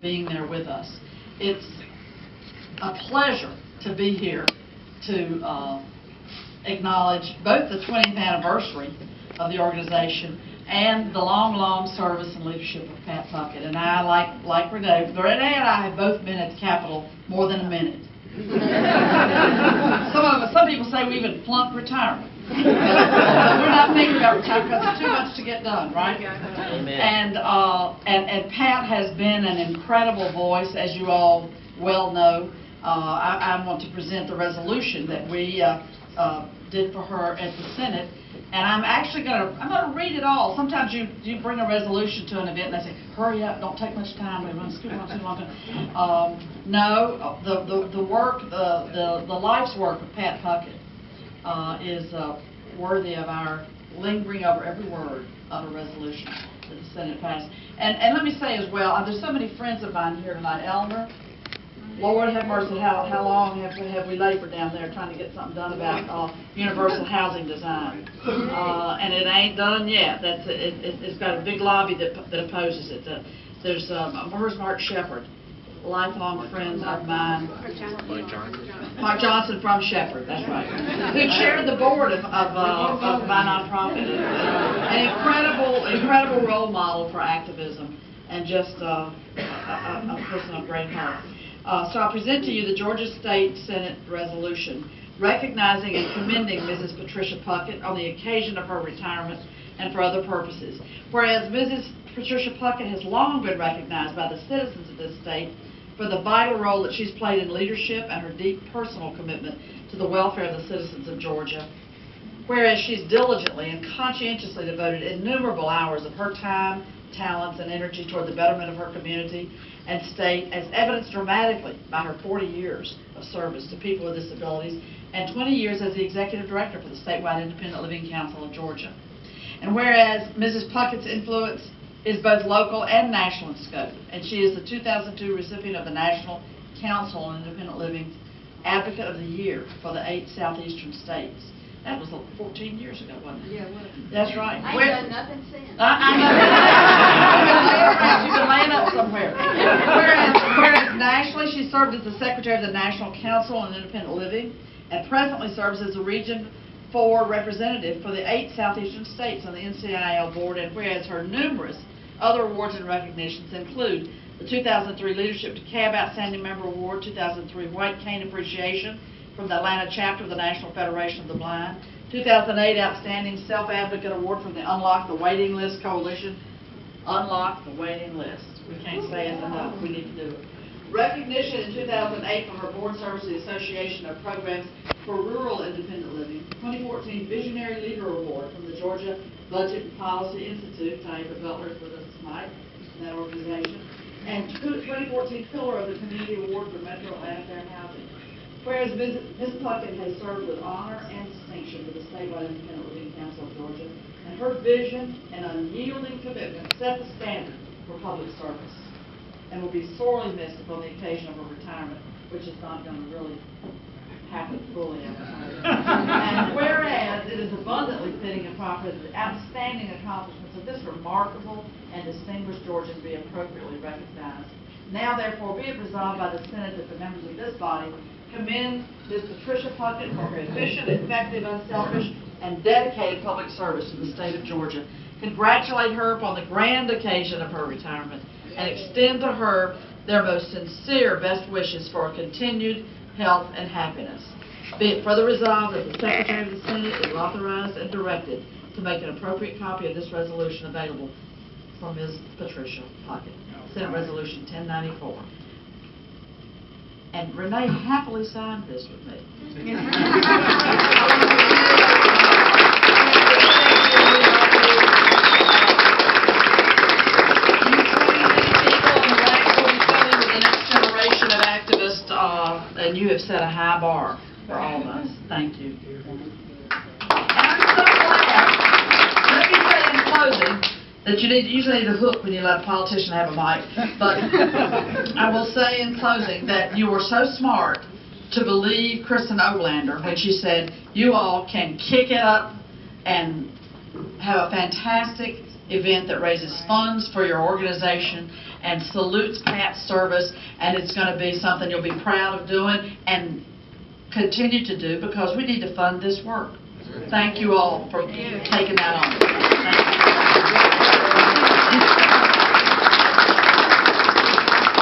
being there with us. It's a pleasure to be here to acknowledge both the 20th anniversary of the organization and the long service and leadership of Pat Puckett. And I, like Renee and I have both been at the Capitol more than a minute. Some people say we even flunked retirement. But we're not thinking about retirement because it's too much to get done, right? Amen. And Pat has been an incredible voice, as you all well know. I want to present the resolution that we did for her at the Senate, and I'm actually going to read it all. Sometimes you bring a resolution to an event and they say, "Hurry up, don't take much time. We're going to scoot on too long." No, the work, the life's work of Pat Puckett is worthy of our lingering over every word of a resolution that the Senate passed. And let me say as well, there's so many friends of mine here tonight. Elmer, Lord have mercy, how long have we labored down there trying to get something done about universal housing design? And it ain't done yet. It's got a big lobby that opposes it. There's where's Mark Shepard? Lifelong friend of mine. Mark Johnson from Shepard, that's right. Who chaired the board of my nonprofit. An incredible role model for activism and just a person of great heart. So I present to you the Georgia State Senate resolution recognizing and commending Mrs. Patricia Puckett on the occasion of her retirement and for other purposes. Whereas Mrs. Patricia Puckett has long been recognized by the citizens of this state for the vital role that she's played in leadership and her deep personal commitment to the welfare of the citizens of Georgia. Whereas she's diligently and conscientiously devoted innumerable hours of her time, talents, and energy toward the betterment of her community and state, as evidenced dramatically by her 40 years of service to people with disabilities and 20 years as the executive director for the statewide Independent Living Council of Georgia. And whereas Mrs. Puckett's influence is both local and national in scope, and she is the 2002 recipient of the National Council on Independent Living's Advocate of the Year for the 8 southeastern states. That was 14 years ago, wasn't it? Yeah, it was. That's right. I ain't done nothing since. I know. You've been laying up somewhere. Whereas nationally, she served as the secretary of the National Council on Independent Living and presently serves as the Region 4 representative for the 8 southeastern states on the NCIL board, and whereas her numerous other awards and recognitions include the 2003 Leadership DeKalb Outstanding Member Award, 2003 White Cane Appreciation from the Atlanta chapter of the National Federation of the Blind, 2008 Outstanding Self-Advocate Award from the Unlock the Waiting List Coalition. Unlock the Waiting List. We can't say it enough. We need to do it. Recognition in 2008 for her board service to the Association of Programs for Rural Independent Living. 2014 Visionary Leader Award from the Georgia Budget and Policy Institute. Taika Butler is with us tonight in that organization. And 2014 Pillar of the Community Award for Metro Atlanta Fair Housing. Whereas Ms. Puckett has served with honor and distinction for the statewide Independent Living Council of Georgia, and her vision and unyielding commitment set the standard for public service and will be sorely missed upon the occasion of her retirement, which is not going to really happen fully after her. And whereas it is abundantly fitting and proper that the outstanding accomplishments of this remarkable and distinguished Georgian be appropriately recognized, now therefore be it resolved by the Senate that the members of this body commend Ms. Patricia Puckett for her efficient, effective, unselfish, and dedicated public service to the state of Georgia, congratulate her upon the grand occasion of her retirement, and extend to her their most sincere best wishes for her continued health and happiness. Be it further resolved that the Secretary of the Senate is authorized and directed to make an appropriate copy of this resolution available for Ms. Patricia Puckett. Senate Resolution 1094. And Renee happily signed this with me. And you have set a high bar for all of us. Thank you. And I'm so glad. Let me say in closing that you usually need a hook when you let a politician have a mic. But I will say in closing that you were so smart to believe Kristen Oglander when she said you all can kick it up and have a fantastic event that raises funds for your organization and salutes Pat's service, and it's going to be something you'll be proud of doing and continue to do, because we need to fund this work. Thank you all for taking that on. Thank you.